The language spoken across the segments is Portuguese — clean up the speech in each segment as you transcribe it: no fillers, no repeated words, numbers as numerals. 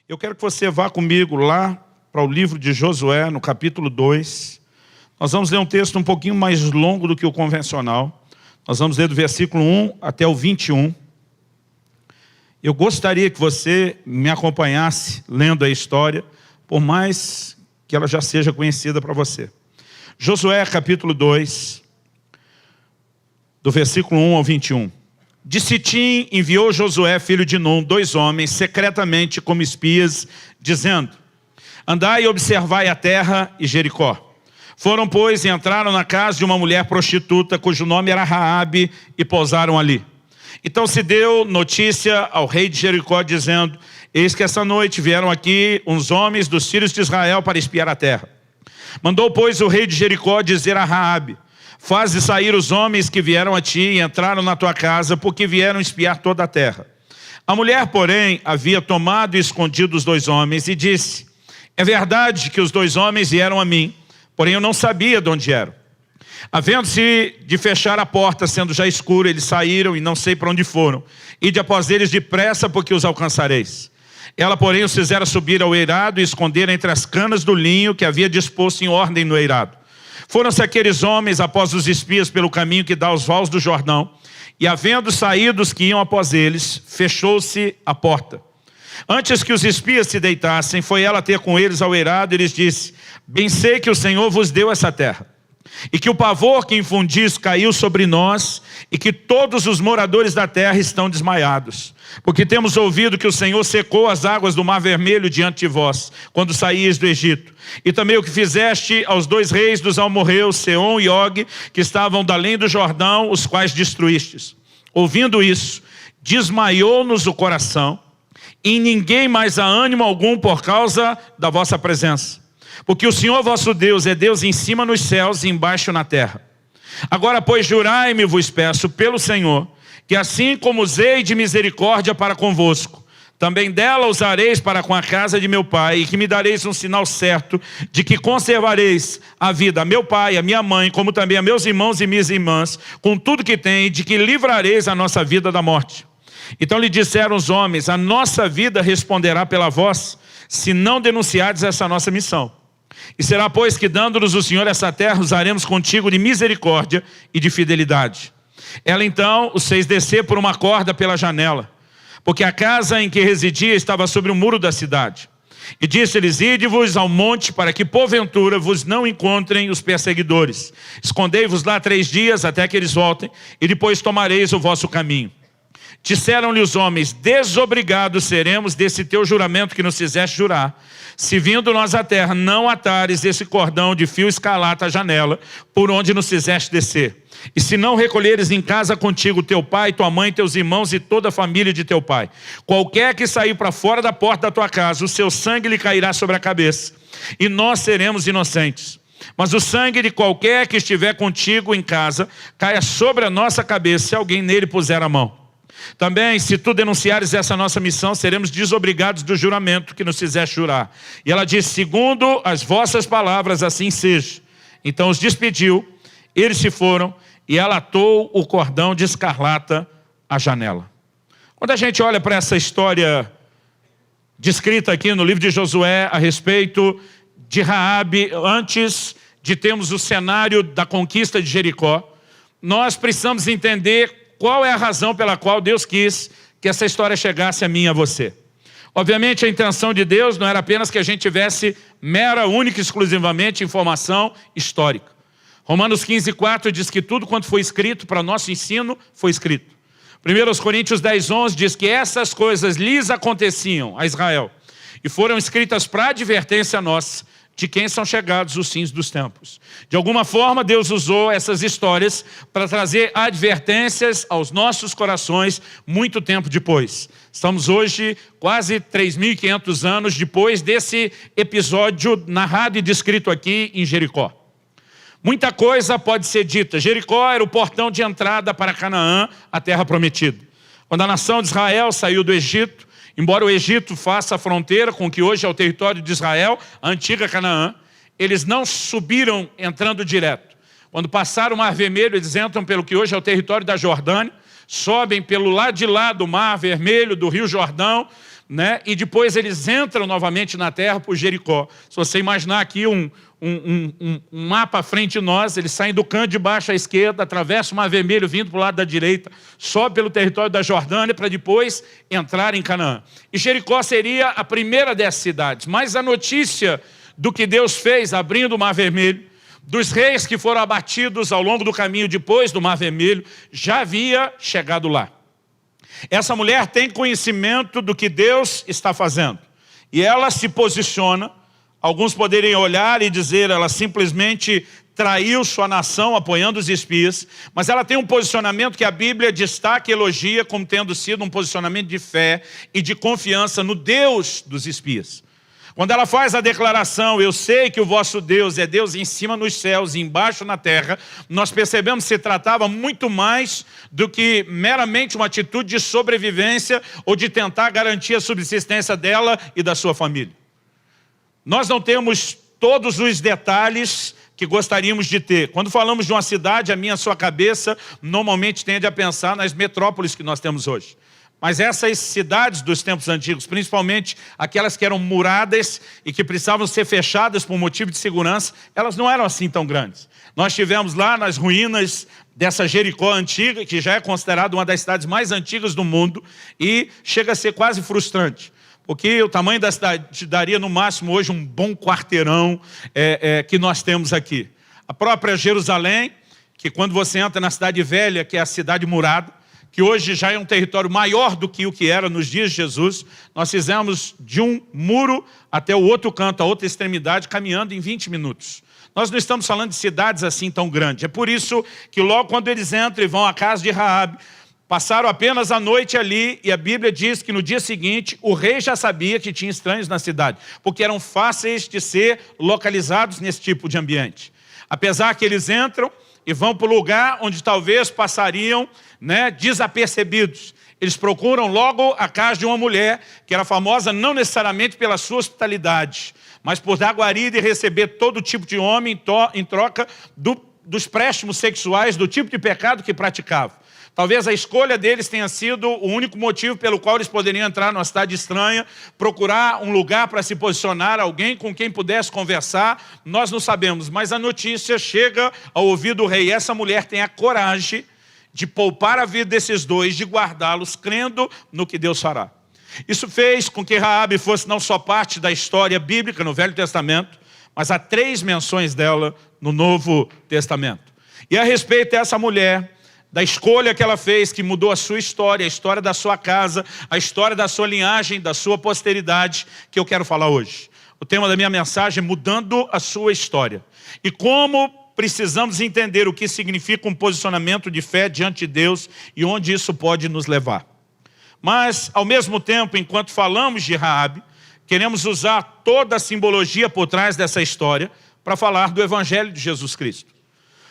Eu quero que você vá comigo lá para o livro de Josué, no capítulo 2. Nós vamos ler um texto um pouquinho mais longo do que o convencional. Nós vamos ler do versículo 1 até o 21. Eu gostaria que você me acompanhasse lendo a história, por mais que ela já seja conhecida para você. Josué, capítulo 2, do versículo 1 ao 21. De Sitim enviou Josué, filho de Num, 2 homens, secretamente como espias, dizendo: andai e observai a terra e Jericó. Foram, pois, e entraram na casa de uma mulher prostituta, cujo nome era Raabe, e pousaram ali. Então se deu notícia ao rei de Jericó, dizendo: eis que essa noite vieram aqui uns homens dos filhos de Israel para espiar a terra. Mandou, pois, o rei de Jericó dizer a Raabe: faze sair os homens que vieram a ti e entraram na tua casa, porque vieram espiar toda a terra. A mulher, porém, havia tomado e escondido os 2 homens e disse: é verdade que os 2 homens vieram a mim, porém eu não sabia de onde eram. Havendo-se de fechar a porta, sendo já escuro, eles saíram e não sei para onde foram. Ide após eles depressa, porque os alcançareis. Ela, porém, os fizera subir ao eirado e esconder entre as canas do linho que havia disposto em ordem no eirado. Foram-se aqueles homens após os espias pelo caminho que dá aos vales do Jordão, e havendo saído os que iam após eles, fechou-se a porta. Antes que os espias se deitassem, foi ela ter com eles ao eirado e lhes disse: bem sei que o Senhor vos deu essa terra, e que o pavor que infundis caiu sobre nós, e que todos os moradores da terra estão desmaiados. Porque temos ouvido que o Senhor secou as águas do Mar Vermelho diante de vós, quando saíeis do Egito. E também o que fizeste aos 2 reis dos amorreus, Seom e Og, que estavam da além do Jordão, os quais destruístes. Ouvindo isso, desmaiou-nos o coração, e em ninguém mais há ânimo algum por causa da vossa presença. Porque o Senhor vosso Deus é Deus em cima nos céus e embaixo na terra. Agora, pois, jurai-me, vos peço, pelo Senhor, que assim como usei de misericórdia para convosco, também dela usareis para com a casa de meu pai, e que me dareis um sinal certo de que conservareis a vida a meu pai, a minha mãe, como também a meus irmãos e minhas irmãs, com tudo que tem, de que livrareis a nossa vida da morte. Então lhe disseram os homens: a nossa vida responderá pela voz, se não denunciardes essa nossa missão. E será, pois, que dando-nos o Senhor essa terra, usaremos contigo de misericórdia e de fidelidade. Ela então os fez descer por uma corda pela janela, porque a casa em que residia estava sobre o muro da cidade. E disse-lhes: ide-vos ao monte, para que porventura vos não encontrem os perseguidores. Escondei-vos lá 3 dias até que eles voltem, e depois tomareis o vosso caminho. Disseram-lhe os homens: desobrigados seremos desse teu juramento que nos fizeste jurar, se vindo nós à terra não atares esse cordão de fio escarlate à janela, por onde nos fizeste descer. E se não recolheres em casa contigo teu pai, tua mãe, teus irmãos e toda a família de teu pai, qualquer que sair para fora da porta da tua casa, o seu sangue lhe cairá sobre a cabeça, e nós seremos inocentes. Mas o sangue de qualquer que estiver contigo em casa caia sobre a nossa cabeça, se alguém nele puser a mão. Também, se tu denunciares essa nossa missão, seremos desobrigados do juramento que nos fizeste jurar. E ela disse: segundo as vossas palavras, assim seja. Então os despediu, eles se foram, e ela atou o cordão de escarlata à janela. Quando a gente olha para essa história descrita aqui no livro de Josué, a respeito de Raabe, antes de termos o cenário da conquista de Jericó, nós precisamos entender qual é a razão pela qual Deus quis que essa história chegasse a mim e a você. Obviamente a intenção de Deus não era apenas que a gente tivesse mera, única e exclusivamente informação histórica. Romanos 15:4 diz que tudo quanto foi escrito para nosso ensino foi escrito. 1 Coríntios 10:11 diz que essas coisas lhes aconteciam a Israel e foram escritas para advertência nossa, de quem são chegados os fins dos tempos. De alguma forma, Deus usou essas histórias para trazer advertências aos nossos corações muito tempo depois. Estamos hoje quase 3.500 anos depois desse episódio narrado e descrito aqui em Jericó. Muita coisa pode ser dita. Jericó era o portão de entrada para Canaã, a terra prometida. Quando a nação de Israel saiu do Egito, embora o Egito faça a fronteira com o que hoje é o território de Israel, a antiga Canaã, eles não subiram entrando direto. Quando passaram o Mar Vermelho, eles entram pelo que hoje é o território da Jordânia, sobem pelo lado de lá do Mar Vermelho, do Rio Jordão, né? E depois eles entram novamente na terra por Jericó. Se você imaginar aqui um mapa à frente de nós, eles saem do canto de baixo à esquerda, atravessam o Mar Vermelho vindo para o lado da direita, sobe pelo território da Jordânia para depois entrar em Canaã. E Jericó seria a primeira dessas cidades. Mas a notícia do que Deus fez abrindo o Mar Vermelho, dos reis que foram abatidos ao longo do caminho depois do Mar Vermelho, já havia chegado lá. Essa mulher tem conhecimento do que Deus está fazendo. E ela se posiciona. Alguns poderiam olhar e dizer, ela simplesmente traiu sua nação apoiando os espias. Mas ela tem um posicionamento que a Bíblia destaca e elogia como tendo sido um posicionamento de fé e de confiança no Deus dos espias. Quando ela faz a declaração, eu sei que o vosso Deus é Deus em cima nos céus e embaixo na terra, nós percebemos que se tratava muito mais do que meramente uma atitude de sobrevivência ou de tentar garantir a subsistência dela e da sua família. Nós não temos todos os detalhes que gostaríamos de ter. Quando falamos de uma cidade, a minha e a sua cabeça normalmente tende a pensar nas metrópoles que nós temos hoje. Mas essas cidades dos tempos antigos, principalmente aquelas que eram muradas e que precisavam ser fechadas por motivo de segurança, elas não eram assim tão grandes. Nós tivemos lá nas ruínas dessa Jericó antiga, que já é considerada uma das cidades mais antigas do mundo, e chega a ser quase frustrante. Porque o tamanho da cidade daria no máximo hoje um bom quarteirão que nós temos aqui. A própria Jerusalém, que quando você entra na cidade velha, que é a cidade murada, que hoje já é um território maior do que o que era nos dias de Jesus, nós fizemos de um muro até o outro canto, a outra extremidade, caminhando em 20 minutos. Nós não estamos falando de cidades assim tão grandes. É por isso que logo quando eles entram e vão à casa de Raabe, passaram apenas a noite ali, e a Bíblia diz que no dia seguinte o rei já sabia que tinha estranhos na cidade, porque eram fáceis de ser localizados nesse tipo de ambiente. Apesar que eles entram e vão para o lugar onde talvez passariam, desapercebidos. Eles procuram logo a casa de uma mulher que era famosa não necessariamente pela sua hospitalidade, mas por dar guarida e receber todo tipo de homem em troca dos préstimos sexuais, do tipo de pecado que praticavam. Talvez a escolha deles tenha sido o único motivo pelo qual eles poderiam entrar numa cidade estranha, procurar um lugar para se posicionar, alguém com quem pudesse conversar, nós não sabemos. Mas a notícia chega ao ouvido do rei. Essa mulher tem a coragem de poupar a vida desses dois, de guardá-los, crendo no que Deus fará. Isso fez com que Raabe fosse não só parte da história bíblica no Velho Testamento, mas há 3 menções dela no Novo Testamento. E a respeito dessa mulher, da escolha que ela fez, que mudou a sua história, a história da sua casa, a história da sua linhagem, da sua posteridade, que eu quero falar hoje. O tema da minha mensagem é mudando a sua história. E como precisamos entender o que significa um posicionamento de fé diante de Deus e onde isso pode nos levar. Mas, ao mesmo tempo, enquanto falamos de Raabe, queremos usar toda a simbologia por trás dessa história para falar do Evangelho de Jesus Cristo.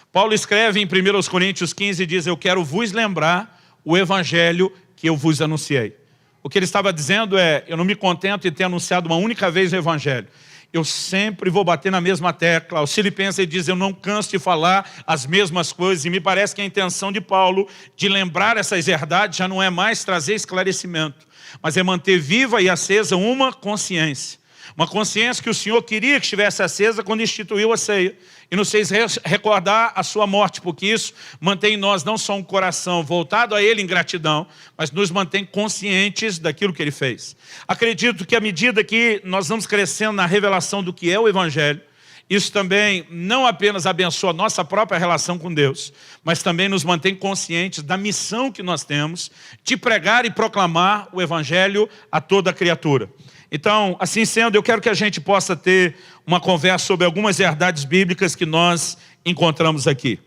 Paulo escreve em 1 Coríntios 15 e diz, eu quero vos lembrar o Evangelho que eu vos anunciei. O que ele estava dizendo é, eu não me contento em ter anunciado uma única vez o Evangelho. Eu sempre vou bater na mesma tecla. Aos Filipenses ele diz, eu não canso de falar as mesmas coisas. E me parece que a intenção de Paulo de lembrar essas verdades já não é mais trazer esclarecimento, mas é manter viva e acesa uma consciência. Uma consciência que o Senhor queria que estivesse acesa quando instituiu a ceia. E nos fez recordar a sua morte, porque isso mantém em nós não só um coração voltado a Ele em gratidão, mas nos mantém conscientes daquilo que Ele fez. Acredito que à medida que nós vamos crescendo na revelação do que é o Evangelho, isso também não apenas abençoa a nossa própria relação com Deus, mas também nos mantém conscientes da missão que nós temos de pregar e proclamar o Evangelho a toda a criatura. Então, assim sendo, eu quero que a gente possa ter uma conversa sobre algumas verdades bíblicas que nós encontramos aqui.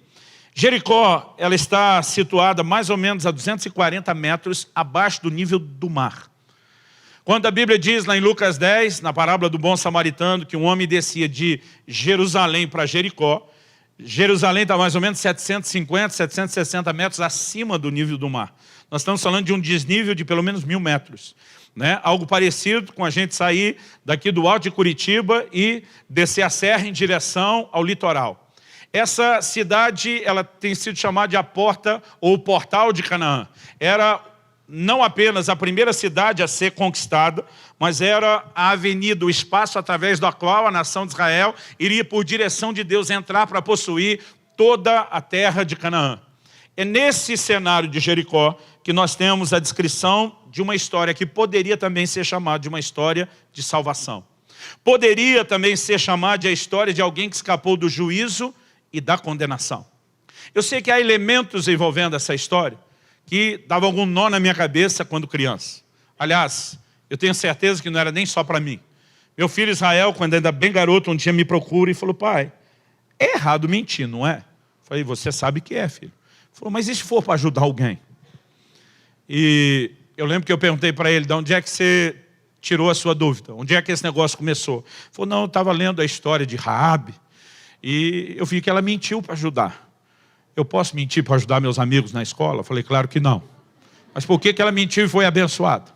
Jericó, ela está situada mais ou menos a 240 metros abaixo do nível do mar. Quando a Bíblia diz lá em Lucas 10, na parábola do bom samaritano, que um homem descia de Jerusalém para Jericó, Jerusalém está mais ou menos 750, 760 metros acima do nível do mar. Nós estamos falando de um desnível de pelo menos 1000 metros. Algo parecido com a gente sair daqui do alto de Curitiba e descer a serra em direção ao litoral. Essa cidade ela tem sido chamada de a porta ou o portal de Canaã. Era não apenas a primeira cidade a ser conquistada, mas era a avenida, o espaço através do qual a nação de Israel iria, por direção de Deus, entrar para possuir toda a terra de Canaã. É nesse cenário de Jericó que nós temos a descrição de uma história que poderia também ser chamada de uma história de salvação. Poderia também ser chamada de a história de alguém que escapou do juízo e da condenação. Eu sei que há elementos envolvendo essa história que davam algum nó na minha cabeça quando criança. Aliás, eu tenho certeza que não era nem só para mim. Meu filho Israel, quando ainda bem garoto, um dia me procura e falou: pai, é errado mentir, não é? Eu falei: você sabe que é, filho. Ele falou: mas e se for para ajudar alguém? E eu lembro que eu perguntei para ele: de onde é que você tirou a sua dúvida? Onde é que esse negócio começou? Ele falou: não, eu estava lendo a história de Raabe e eu vi que ela mentiu para ajudar. Eu posso mentir para ajudar meus amigos na escola? Eu falei: claro que não. Mas por que ela mentiu e foi abençoada?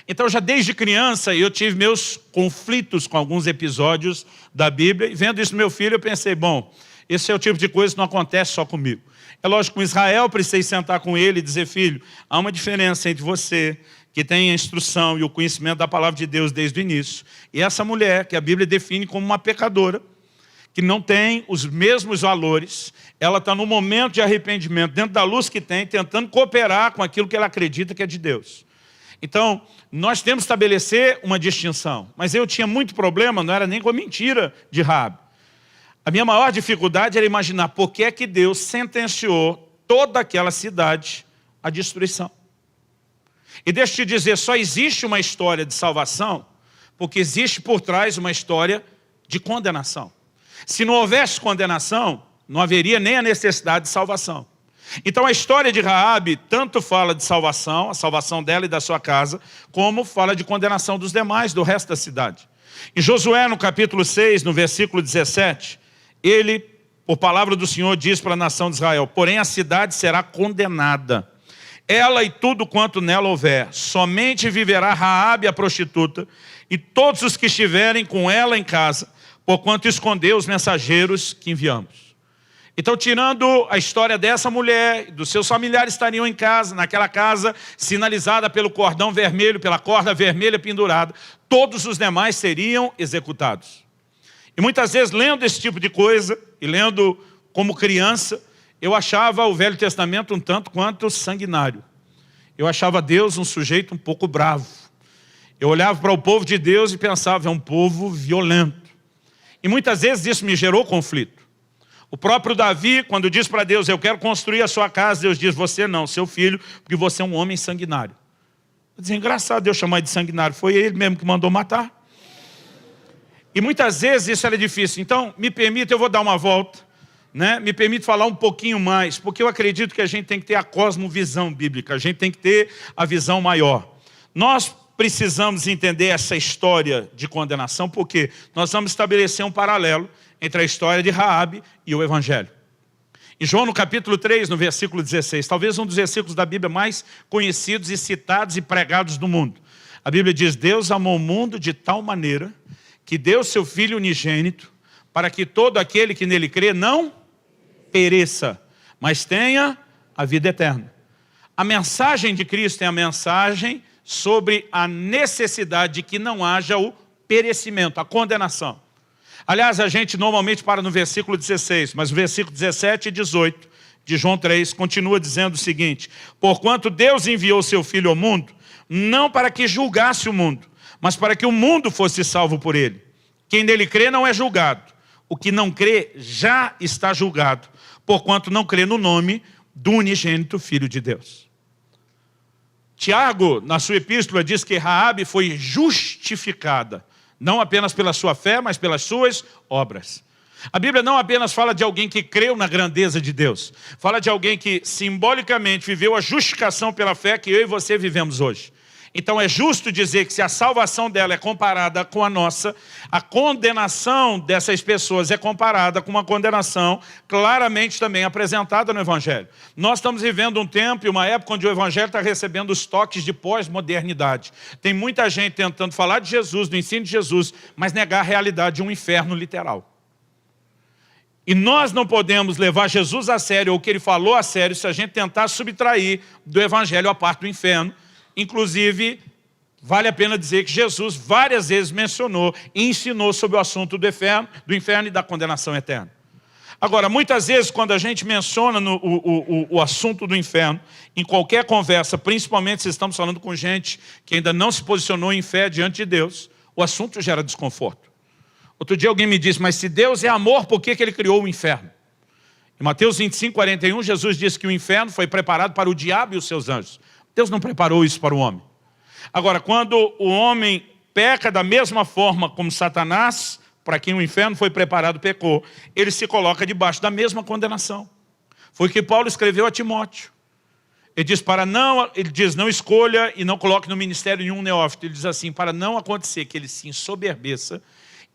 Então, já desde criança, eu tive meus conflitos com alguns episódios da Bíblia. E vendo isso no meu filho, eu pensei: bom, esse é o tipo de coisa que não acontece só comigo. É lógico, com Israel, precisei sentar com ele e dizer: filho, há uma diferença entre você, que tem a instrução e o conhecimento da palavra de Deus desde o início, e essa mulher, que a Bíblia define como uma pecadora, que não tem os mesmos valores. Ela está no momento de arrependimento, dentro da luz que tem, tentando cooperar com aquilo que ela acredita que é de Deus. Então, nós temos que estabelecer uma distinção. Mas eu tinha muito problema, não era nem com a mentira de Raabe. A minha maior dificuldade era imaginar por que é que Deus sentenciou toda aquela cidade à destruição. E deixa eu te dizer, só existe uma história de salvação porque existe por trás uma história de condenação. Se não houvesse condenação, não haveria nem a necessidade de salvação. Então a história de Raabe tanto fala de salvação, a salvação dela e da sua casa, como fala de condenação dos demais, do resto da cidade. Em Josué, no capítulo 6, no versículo 17, ele, por palavra do Senhor, diz para a nação de Israel: porém a cidade será condenada, ela e tudo quanto nela houver, somente viverá Raabe a prostituta e todos os que estiverem com ela em casa, porquanto escondeu os mensageiros que enviamos. Então, tirando a história dessa mulher, dos seus familiares estariam em casa, naquela casa sinalizada pelo cordão vermelho, pela corda vermelha pendurada, todos os demais seriam executados. E muitas vezes, lendo esse tipo de coisa, e lendo como criança, eu achava o Velho Testamento um tanto quanto sanguinário. Eu achava Deus um sujeito um pouco bravo. Eu olhava para o povo de Deus e pensava: é um povo violento. E muitas vezes isso me gerou conflito. O próprio Davi, quando diz para Deus: eu quero construir a sua casa, Deus diz: você não, seu filho, porque você é um homem sanguinário. Eu dizia: engraçado Deus chamar de sanguinário, foi ele mesmo que mandou matar. E muitas vezes isso era difícil. Então, me permita, eu vou dar uma volta, né? Me permite falar um pouquinho mais, porque eu acredito que a gente tem que ter a cosmovisão bíblica, a gente tem que ter a visão maior. Nós precisamos entender essa história de condenação, porque nós vamos estabelecer um paralelo entre a história de Raabe e o Evangelho. Em João, no capítulo 3, no versículo 16, talvez um dos versículos da Bíblia mais conhecidos e citados e pregados do mundo. A Bíblia diz: Deus amou o mundo de tal maneira que deu seu Filho unigênito, para que todo aquele que nele crê não pereça, mas tenha a vida eterna. A mensagem de Cristo é a mensagem sobre a necessidade de que não haja o perecimento, a condenação. Aliás, a gente normalmente para no versículo 16, mas o versículo 17 e 18 de João 3 continua dizendo o seguinte: porquanto Deus enviou seu Filho ao mundo, não para que julgasse o mundo, mas para que o mundo fosse salvo por ele. Quem nele crê não é julgado. O que não crê já está julgado, porquanto não crê no nome do unigênito Filho de Deus. Tiago, na sua epístola, diz que Raabe foi justificada, não apenas pela sua fé, mas pelas suas obras. A Bíblia não apenas fala de alguém que creu na grandeza de Deus, fala de alguém que simbolicamente viveu a justificação pela fé que eu e você vivemos hoje. Então é justo dizer que se a salvação dela é comparada com a nossa, a condenação dessas pessoas é comparada com uma condenação claramente também apresentada no Evangelho. Nós estamos vivendo um tempo e uma época onde o Evangelho está recebendo os toques de pós-modernidade. Tem muita gente tentando falar de Jesus, do ensino de Jesus, mas negar a realidade de um inferno literal. E nós não podemos levar Jesus a sério, ou o que ele falou a sério, se a gente tentar subtrair do evangelho a parte do inferno. Inclusive, vale a pena dizer que Jesus várias vezes mencionou e ensinou sobre o assunto do inferno e da condenação eterna. Agora, muitas vezes, quando a gente menciona o assunto do inferno, em qualquer conversa, principalmente se estamos falando com gente que ainda não se posicionou em fé diante de Deus, o assunto gera desconforto. Outro dia alguém me disse, mas se Deus é amor, por que ele criou o inferno? Em Mateus 25, 41, Jesus disse que o inferno foi preparado para o diabo e os seus anjos. Deus não preparou isso para o homem. Agora, quando o homem peca da mesma forma como Satanás, para quem o inferno foi preparado, pecou, ele se coloca debaixo da mesma condenação. Foi o que Paulo escreveu a Timóteo. Ele diz, não escolha e não coloque no ministério nenhum neófito. Ele diz assim, para não acontecer que ele se ensoberbeça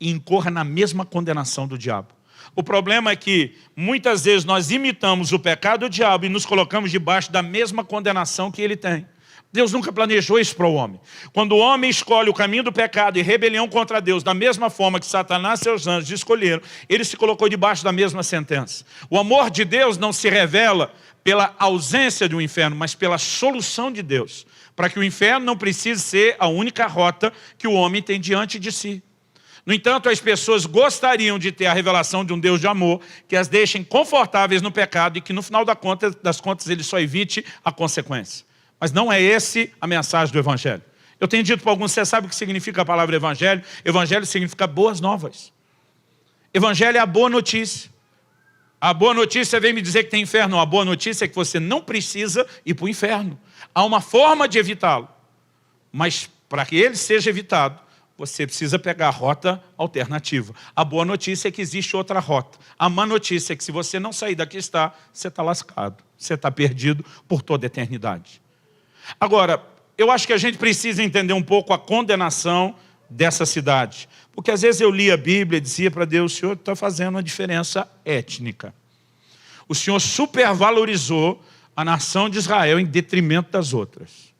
e incorra na mesma condenação do diabo. O problema é que muitas vezes nós imitamos o pecado do diabo e nos colocamos debaixo da mesma condenação que ele tem. Deus nunca planejou isso para o homem. Quando o homem escolhe o caminho do pecado e rebelião contra Deus, da mesma forma que Satanás e seus anjos escolheram, ele se colocou debaixo da mesma sentença. O amor de Deus não se revela pela ausência de um inferno, mas pela solução de Deus, para que o inferno não precise ser a única rota que o homem tem diante de si. No entanto, as pessoas gostariam de ter a revelação de um Deus de amor que as deixem confortáveis no pecado e que no final das contas ele só evite a consequência. Mas não é esse a mensagem do Evangelho. Eu tenho dito para alguns, você sabe o que significa a palavra Evangelho? Evangelho significa boas novas. Evangelho é a boa notícia. A boa notícia vem me dizer que tem inferno. A boa notícia é que você não precisa ir para o inferno. Há uma forma de evitá-lo. Mas para que ele seja evitado, você precisa pegar a rota alternativa. A boa notícia é que existe outra rota. A má notícia é que se você não sair daqui você está lascado. Você está perdido por toda a eternidade. Agora, eu acho que a gente precisa entender um pouco a condenação dessa cidade. Porque às vezes eu lia a Bíblia e dizia para Deus, o Senhor está fazendo uma diferença étnica. O Senhor supervalorizou a nação de Israel em detrimento das outras.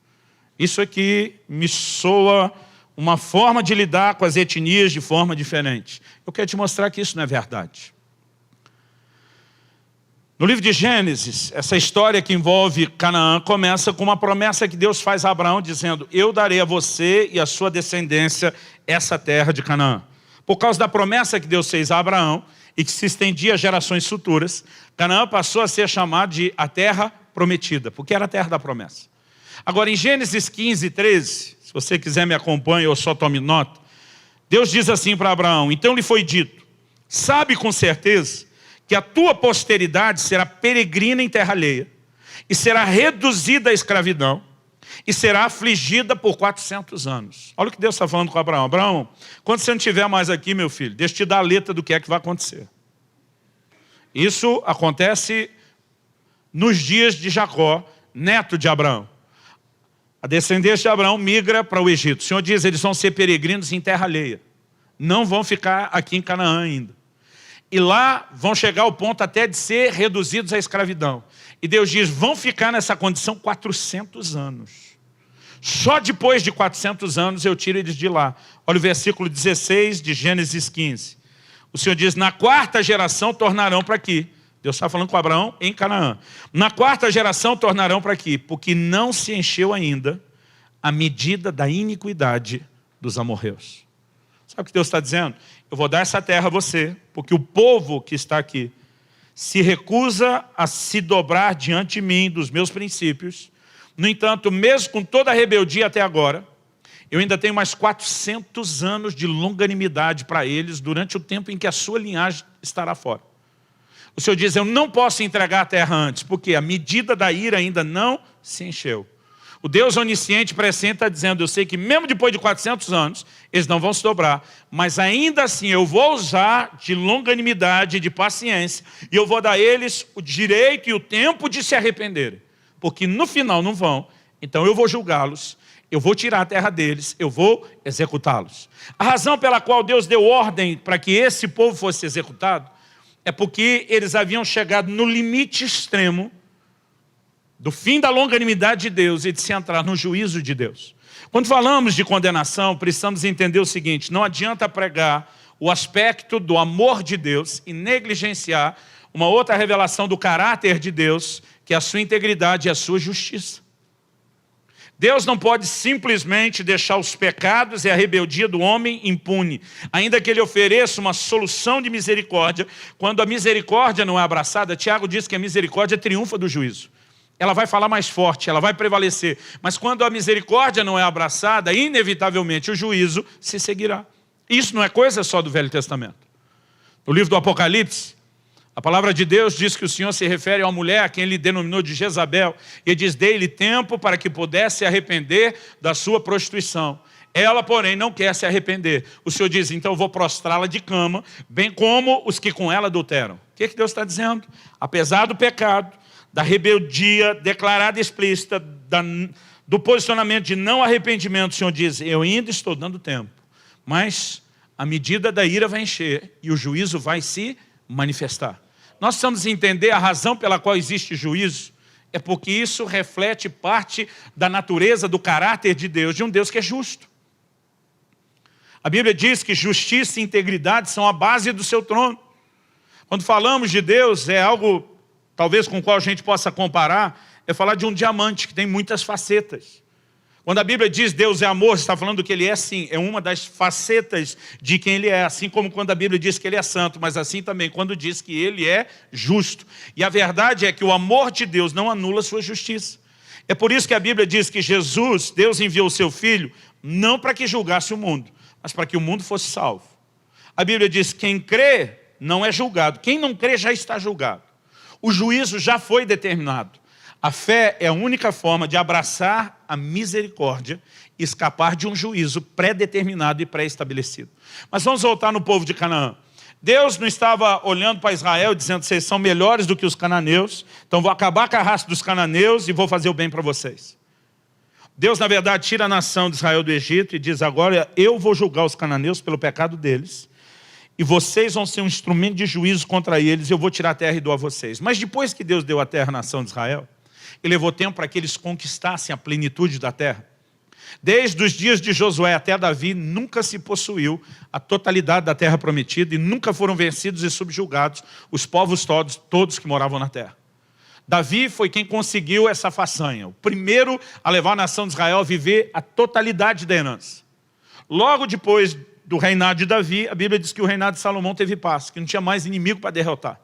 Isso aqui me soa uma forma de lidar com as etnias de forma diferente. Eu quero te mostrar que isso não é verdade. No livro de Gênesis, essa história que envolve Canaã começa com uma promessa que Deus faz a Abraão, dizendo, eu darei a você e a sua descendência essa terra de Canaã. Por causa da promessa que Deus fez a Abraão e que se estendia a gerações futuras, Canaã passou a ser chamada de a terra prometida, porque era a terra da promessa. Agora, em Gênesis 15, 13, se você quiser me acompanhe ou só tome nota, Deus diz assim para Abraão, então lhe foi dito, sabe com certeza que a tua posteridade será peregrina em terra alheia, e será reduzida à escravidão, e será afligida por 400 anos. Olha o que Deus está falando com Abraão. Abraão, quando você não estiver mais aqui, meu filho, deixa eu te dar a letra do que é que vai acontecer. Isso acontece nos dias de Jacó, neto de Abraão. A descendência de Abraão migra para o Egito. O Senhor diz, eles vão ser peregrinos em terra alheia. Não vão ficar aqui em Canaã ainda. E lá vão chegar ao ponto até de ser reduzidos à escravidão. E Deus diz, vão ficar nessa condição 400 anos. Só depois de 400 anos eu tiro eles de lá. Olha o versículo 16 de Gênesis 15. O Senhor diz, na quarta geração tornarão para aqui. Deus está falando com Abraão em Canaã. Na quarta geração tornarão para aqui, porque não se encheu ainda a medida da iniquidade dos amorreus. Sabe o que Deus está dizendo? Eu vou dar essa terra a você, porque o povo que está aqui se recusa a se dobrar diante de mim, dos meus princípios. No entanto, mesmo com toda a rebeldia até agora, eu ainda tenho mais 400 anos de longanimidade para eles durante o tempo em que a sua linhagem estará fora. O Senhor diz, eu não posso entregar a terra antes, porque a medida da ira ainda não se encheu. O Deus onisciente presente está dizendo, eu sei que mesmo depois de 400 anos, eles não vão se dobrar, mas ainda assim eu vou usar de longanimidade, de paciência, e eu vou dar a eles o direito e o tempo de se arrependerem, porque no final não vão, então eu vou julgá-los, eu vou tirar a terra deles, eu vou executá-los. A razão pela qual Deus deu ordem para que esse povo fosse executado, é porque eles haviam chegado no limite extremo do fim da longanimidade de Deus e de se entrar no juízo de Deus. Quando falamos de condenação, precisamos entender o seguinte, não adianta pregar o aspecto do amor de Deus e negligenciar uma outra revelação do caráter de Deus, que é a sua integridade e a sua justiça. Deus não pode simplesmente deixar os pecados e a rebeldia do homem impune, ainda que ele ofereça uma solução de misericórdia. Quando a misericórdia não é abraçada, Tiago diz que a misericórdia triunfa do juízo. Ela vai falar mais forte, ela vai prevalecer. Mas quando a misericórdia não é abraçada, inevitavelmente o juízo se seguirá. Isso não é coisa só do Velho Testamento. No livro do Apocalipse, a palavra de Deus diz que o Senhor se refere a uma mulher a quem ele denominou de Jezabel. E diz, dei-lhe tempo para que pudesse se arrepender da sua prostituição. Ela, porém, não quer se arrepender. O Senhor diz, então eu vou prostrá-la de cama, bem como os que com ela adulteram. O que Deus está dizendo? Apesar do pecado, da rebeldia declarada e explícita, do posicionamento de não arrependimento, o Senhor diz, eu ainda estou dando tempo. Mas a medida da ira vai encher e o juízo vai se manifestar. Nós precisamos entender a razão pela qual existe juízo, é porque isso reflete parte da natureza, do caráter de Deus, de um Deus que é justo. A Bíblia diz que justiça e integridade são a base do seu trono. Quando falamos de Deus, é algo, talvez com o qual a gente possa comparar, é falar de um diamante que tem muitas facetas. Quando a Bíblia diz Deus é amor, está falando que Ele é sim, é uma das facetas de quem Ele é, assim como quando a Bíblia diz que Ele é santo, mas assim também quando diz que Ele é justo. E a verdade é que o amor de Deus não anula a sua justiça. É por isso que a Bíblia diz que Jesus, Deus enviou o seu Filho, não para que julgasse o mundo, mas para que o mundo fosse salvo. A Bíblia diz que quem crê não é julgado, quem não crê já está julgado. O juízo já foi determinado. A fé é a única forma de abraçar a misericórdia e escapar de um juízo pré-determinado e pré-estabelecido. Mas vamos voltar no povo de Canaã. Deus não estava olhando para Israel dizendo, vocês são melhores do que os cananeus, então vou acabar com a raça dos cananeus e vou fazer o bem para vocês. Deus, na verdade, tira a nação de Israel do Egito e diz, agora eu vou julgar os cananeus pelo pecado deles, e vocês vão ser um instrumento de juízo contra eles, e eu vou tirar a terra e dou a vocês. Mas depois que Deus deu a terra à nação de Israel, Ele levou tempo para que eles conquistassem a plenitude da terra. Desde os dias de Josué até Davi, nunca se possuiu a totalidade da terra prometida e nunca foram vencidos e subjugados os povos todos que moravam na terra. Davi foi quem conseguiu essa façanha, o primeiro a levar a nação de Israel a viver a totalidade da herança. Logo depois do reinado de Davi, a Bíblia diz que o reinado de Salomão teve paz, que não tinha mais inimigo para derrotar.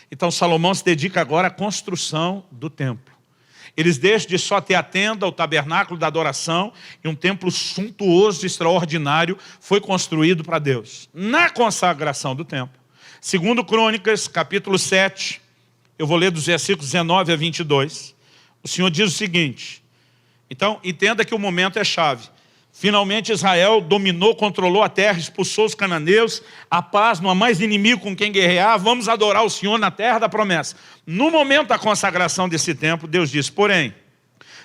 Então Salomão se dedica agora à construção do templo. Eles deixam de só ter a tenda, o tabernáculo da adoração, e um templo suntuoso, extraordinário, foi construído para Deus. Na consagração do templo, segundo Crônicas, capítulo 7, eu vou ler dos versículos 19 a 22, o Senhor diz o seguinte, então entenda que o momento é chave. Finalmente Israel dominou, controlou a terra, expulsou os cananeus, a paz, não há mais inimigo com quem guerrear, vamos adorar o Senhor na terra da promessa. No momento da consagração desse templo, Deus diz, porém,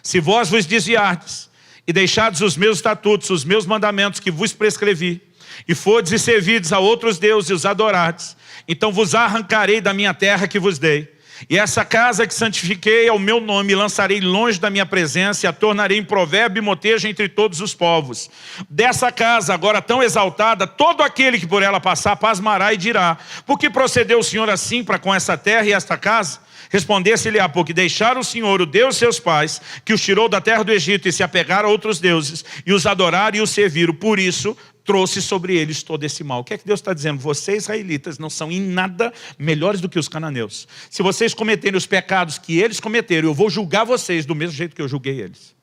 se vós vos desviardes e deixardes os meus estatutos, os meus mandamentos que vos prescrevi, e fordes e servides a outros deuses e os adorardes, então vos arrancarei da minha terra que vos dei. E essa casa que santifiquei ao meu nome, lançarei longe da minha presença e a tornarei em provérbio e motejo entre todos os povos. Dessa casa, agora tão exaltada, todo aquele que por ela passar, pasmará e dirá, por que procedeu o Senhor assim para com essa terra e esta casa? Respondesse-lhe-á, porque deixaram o Senhor, o Deus de seus pais, que os tirou da terra do Egito e se apegaram a outros deuses, e os adoraram e os serviram. Por isso, trouxe sobre eles todo esse mal. O que é que Deus está dizendo? Vocês, israelitas, não são em nada melhores do que os cananeus. Se vocês cometerem os pecados que eles cometeram, eu vou julgar vocês do mesmo jeito que eu julguei eles.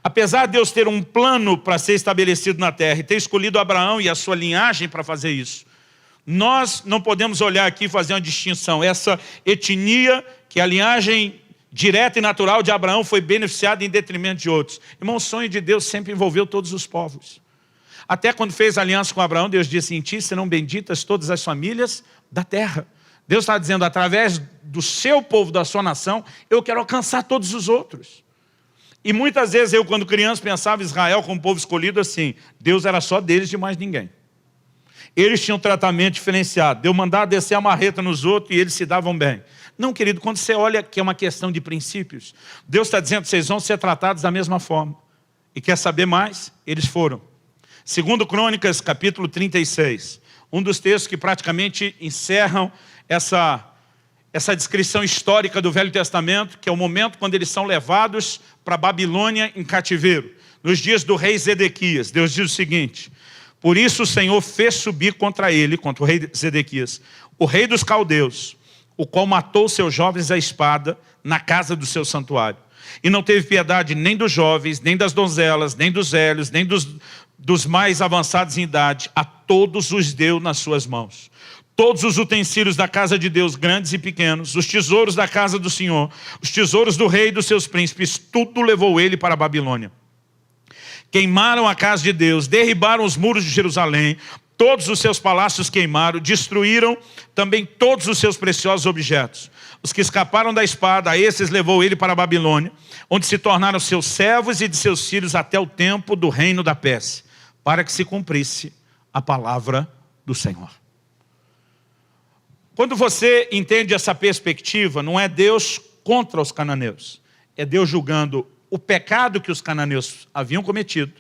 Apesar de Deus ter um plano para ser estabelecido na terra e ter escolhido Abraão e a sua linhagem para fazer isso, nós não podemos olhar aqui e fazer uma distinção. Essa etnia, que é a linhagem direta e natural de Abraão, foi beneficiada em detrimento de outros. Irmão, o sonho de Deus sempre envolveu todos os povos. Até quando fez aliança com Abraão, Deus disse, em ti serão benditas todas as famílias da terra. Deus está dizendo, através do seu povo, da sua nação, eu quero alcançar todos os outros. E muitas vezes eu, quando criança, pensava Israel como povo escolhido assim, Deus era só deles, de mais ninguém. Eles tinham um tratamento diferenciado. Deus mandava descer a marreta nos outros e eles se davam bem. Não, querido, quando você olha que é uma questão de princípios, Deus está dizendo que vocês vão ser tratados da mesma forma. E quer saber mais? Eles foram. Segundo Crônicas, capítulo 36. Um dos textos que praticamente encerram essa descrição histórica do Velho Testamento, que é o momento quando eles são levados para a Babilônia em cativeiro. Nos dias do rei Zedequias, Deus diz o seguinte: por isso o Senhor fez subir contra ele, contra o rei Zedequias, o rei dos caldeus, o qual matou seus jovens à espada na casa do seu santuário. E não teve piedade nem dos jovens, nem das donzelas, nem dos velhos, nem dos mais avançados em idade. A todos os deu nas suas mãos. Todos os utensílios da casa de Deus, grandes e pequenos, os tesouros da casa do Senhor, os tesouros do rei e dos seus príncipes, tudo levou ele para a Babilônia. Queimaram a casa de Deus, derribaram os muros de Jerusalém, todos os seus palácios queimaram, destruíram também todos os seus preciosos objetos. Os que escaparam da espada, a esses levou ele para a Babilônia, onde se tornaram seus servos e de seus filhos até o tempo do reino da Pérsia, para que se cumprisse a palavra do Senhor. Quando você entende essa perspectiva, não é Deus contra os cananeus, é Deus julgando o pecado que os cananeus haviam cometido,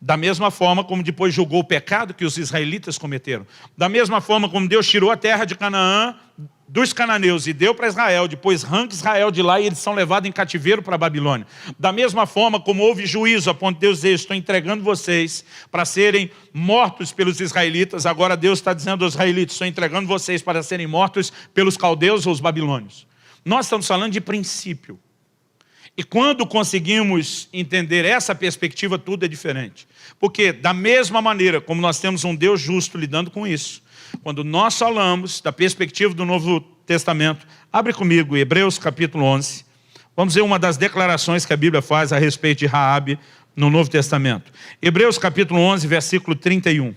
da mesma forma como depois julgou o pecado que os israelitas cometeram. Da mesma forma como Deus tirou a terra de Canaã dos cananeus e deu para Israel, depois arranca Israel de lá e eles são levados em cativeiro para a Babilônia. Da mesma forma como houve juízo, a ponto de Deus dizer: estou entregando vocês para serem mortos pelos israelitas, agora Deus está dizendo aos israelitas: estou entregando vocês para serem mortos pelos caldeus ou os babilônios. Nós estamos falando de princípio. E quando conseguimos entender essa perspectiva, tudo é diferente. Porque da mesma maneira como nós temos um Deus justo lidando com isso, quando nós falamos da perspectiva do Novo Testamento, abre comigo Hebreus capítulo 11, vamos ver uma das declarações que a Bíblia faz a respeito de Raabe no Novo Testamento. Hebreus capítulo 11, versículo 31.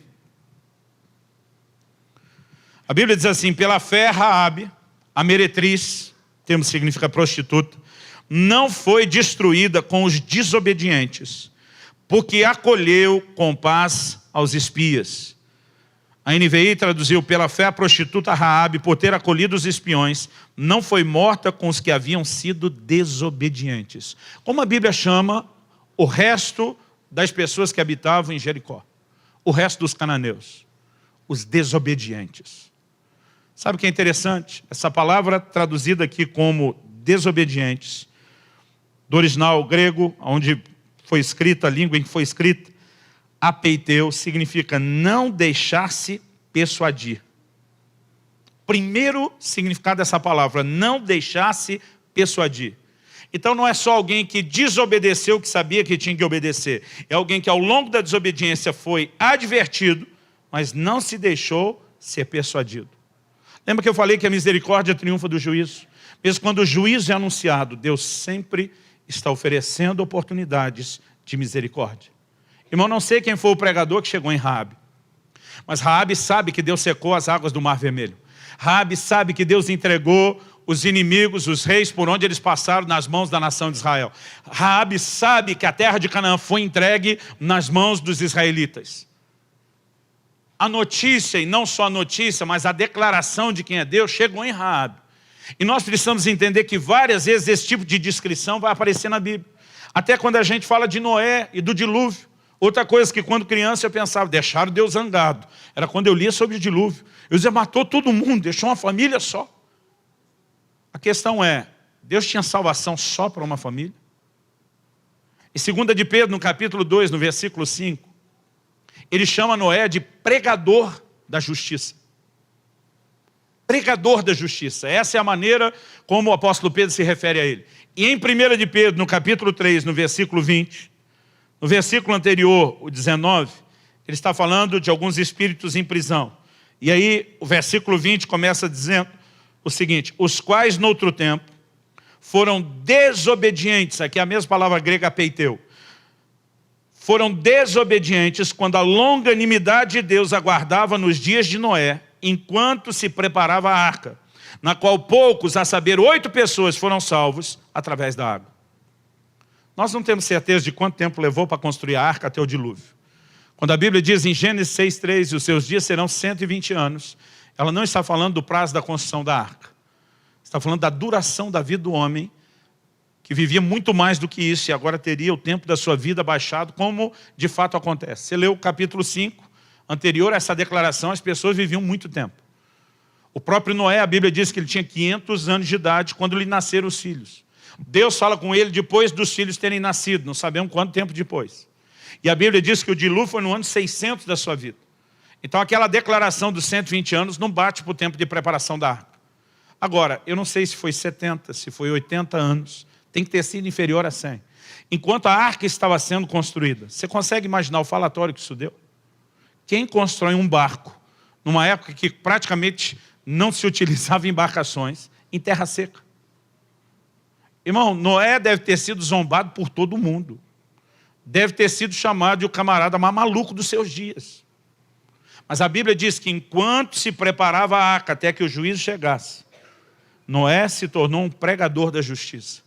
A Bíblia diz assim: pela fé Raabe, a meretriz, termo significa prostituta, não foi destruída com os desobedientes, porque acolheu com paz aos espias. A NVI traduziu: pela fé a prostituta Raabe, por ter acolhido os espiões, não foi morta com os que haviam sido desobedientes. Como a Bíblia chama o resto das pessoas que habitavam em Jericó, o resto dos cananeus, os desobedientes. Sabe o que é interessante? Essa palavra traduzida aqui como desobedientes, do original grego, onde foi escrita, a língua em que foi escrita, apeiteu, significa não deixar-se persuadir. Primeiro significado dessa palavra, não deixar-se persuadir. Então não é só alguém que desobedeceu que sabia que tinha que obedecer. É alguém que ao longo da desobediência foi advertido, mas não se deixou ser persuadido. Lembra que eu falei que a misericórdia triunfa do juízo? Mesmo quando o juízo é anunciado, Deus sempre está oferecendo oportunidades de misericórdia. Irmão, não sei quem foi o pregador que chegou em Raabe, mas Raabe sabe que Deus secou as águas do Mar Vermelho. Raabe sabe que Deus entregou os inimigos, os reis, por onde eles passaram, nas mãos da nação de Israel. Raabe sabe que a terra de Canaã foi entregue nas mãos dos israelitas. A notícia, e não só a notícia, mas a declaração de quem é Deus, chegou em Raabe. E nós precisamos entender que várias vezes esse tipo de descrição vai aparecer na Bíblia. Até quando a gente fala de Noé e do dilúvio. Outra coisa que quando criança eu pensava: deixaram Deus zangado. Era quando eu lia sobre o dilúvio. Eu dizia: matou todo mundo, deixou uma família só. A questão é: Deus tinha salvação só para uma família? Em 2 de Pedro, no capítulo 2, no versículo 5, ele chama Noé de pregador da justiça. Pregador da justiça. Essa é a maneira como o apóstolo Pedro se refere a ele. E em 1 de Pedro, no capítulo 3, no versículo 20, no versículo anterior, o 19, ele está falando de alguns espíritos em prisão. E aí o versículo 20 começa dizendo o seguinte: os quais noutro tempo foram desobedientes, aqui é a mesma palavra grega apeiteu, foram desobedientes quando a longanimidade de Deus aguardava nos dias de Noé, enquanto se preparava a arca, na qual poucos, a saber 8 pessoas, foram salvos através da água. Nós não temos certeza de quanto tempo levou para construir a arca até o dilúvio. Quando a Bíblia diz em Gênesis 6,3, os seus dias serão 120 anos, ela não está falando do prazo da construção da arca. Está falando da duração da vida do homem que vivia muito mais do que isso e agora teria o tempo da sua vida baixado, como de fato acontece. Você leu o capítulo 5, anterior a essa declaração, as pessoas viviam muito tempo. O próprio Noé, a Bíblia diz que ele tinha 500 anos de idade quando lhe nasceram os filhos. Deus fala com ele depois dos filhos terem nascido, não sabemos quanto tempo depois. E a Bíblia diz que o dilúvio foi no ano 600 da sua vida. Então aquela declaração dos 120 anos não bate para o tempo de preparação da arca. Agora, eu não sei se foi 70, se foi 80 anos, tem que ter sido inferior a 100. Enquanto a arca estava sendo construída, você consegue imaginar o falatório que isso deu? Quem constrói um barco, numa época que praticamente não se utilizava embarcações, em terra seca? Irmão, Noé deve ter sido zombado por todo mundo. Deve ter sido chamado de o camarada mais maluco dos seus dias. Mas a Bíblia diz que enquanto se preparava a arca até que o juízo chegasse, Noé se tornou um pregador da justiça.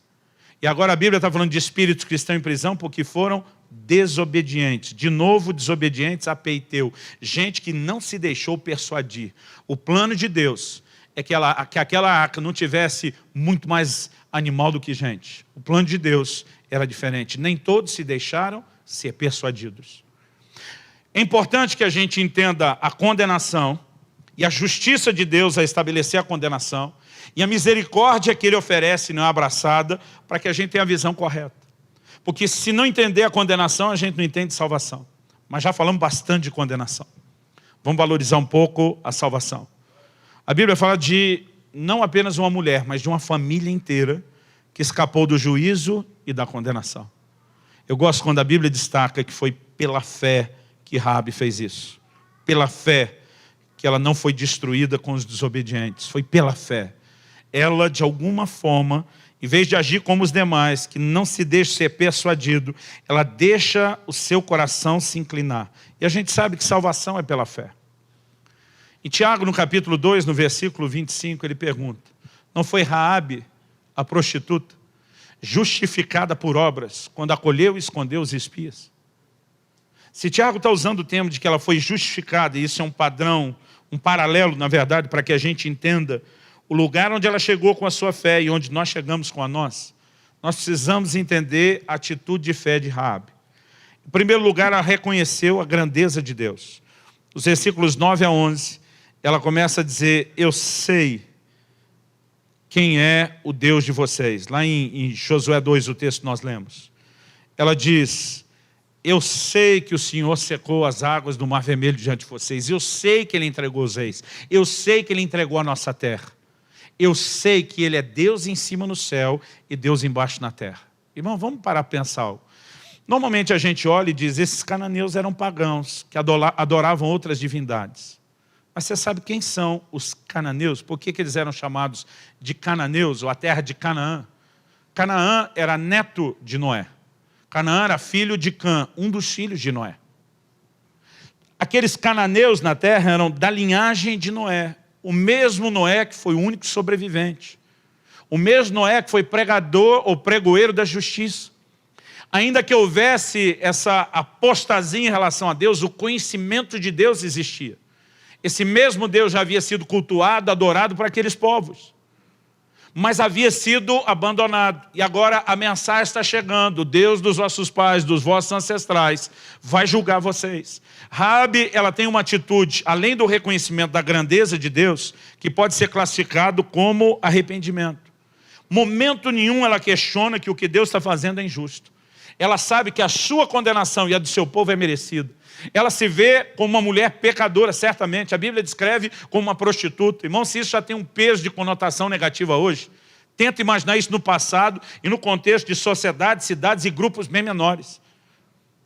E agora a Bíblia está falando de espíritos que estão em prisão porque foram desobedientes. De novo, desobedientes a Peiteu. Gente que não se deixou persuadir. O plano de Deus é que aquela arca não tivesse muito mais animal do que gente. O plano de Deus era diferente. Nem todos se deixaram ser persuadidos. É importante que a gente entenda a condenação e a justiça de Deus a estabelecer a condenação e a misericórdia que Ele oferece não é abraçada para que a gente tenha a visão correta. Porque se não entender a condenação, a gente não entende salvação. Mas já falamos bastante de condenação. Vamos valorizar um pouco a salvação. A Bíblia fala de não apenas uma mulher, mas de uma família inteira que escapou do juízo e da condenação. Eu gosto quando a Bíblia destaca que foi pela fé que Raabe fez isso. Pela fé que ela não foi destruída com os desobedientes. Foi pela fé. Ela, de alguma forma, em vez de agir como os demais, que não se deixa ser persuadido, ela deixa o seu coração se inclinar. E a gente sabe que salvação é pela fé. Em Tiago, no capítulo 2, no versículo 25, ele pergunta: não foi Raabe, a prostituta, justificada por obras, quando acolheu e escondeu os espias? Se Tiago está usando o termo de que ela foi justificada, e isso é um padrão, um paralelo, na verdade, para que a gente entenda o lugar onde ela chegou com a sua fé e onde nós chegamos com a nossa, nós precisamos entender a atitude de fé de Raabe. Em primeiro lugar, ela reconheceu a grandeza de Deus. Os versículos 9 a 11, ela começa a dizer: eu sei quem é o Deus de vocês. Lá em Josué 2, o texto que nós lemos. Ela diz: eu sei que o Senhor secou as águas do Mar Vermelho diante de vocês. Eu sei que Ele entregou os reis. Eu sei que Ele entregou a nossa terra. Eu sei que Ele é Deus em cima no céu e Deus embaixo na terra. Irmão, vamos parar para pensar algo. Normalmente a gente olha e diz: esses cananeus eram pagãos, que adoravam outras divindades. Mas você sabe quem são os cananeus? Por que eles eram chamados de cananeus, ou a terra de Canaã? Canaã era neto de Noé. Canaã era filho de Cã, um dos filhos de Noé. Aqueles cananeus na terra eram da linhagem de Noé. O mesmo Noé que foi o único sobrevivente. O mesmo Noé que foi pregador ou pregoeiro da justiça. Ainda que houvesse essa apostasia em relação a Deus, o conhecimento de Deus existia. Esse mesmo Deus já havia sido cultuado, adorado por aqueles povos. Mas havia sido abandonado. E agora a mensagem está chegando: o Deus dos vossos pais, dos vossos ancestrais, vai julgar vocês. Raabe, ela tem uma atitude, além do reconhecimento da grandeza de Deus, que pode ser classificado como arrependimento. Momento nenhum ela questiona que o que Deus está fazendo é injusto. Ela sabe que a sua condenação e a do seu povo é merecida. Ela se vê como uma mulher pecadora, certamente. A Bíblia descreve como uma prostituta. Irmão, se isso já tem um peso de conotação negativa hoje, tenta imaginar isso no passado e no contexto de sociedades, cidades e grupos bem menores.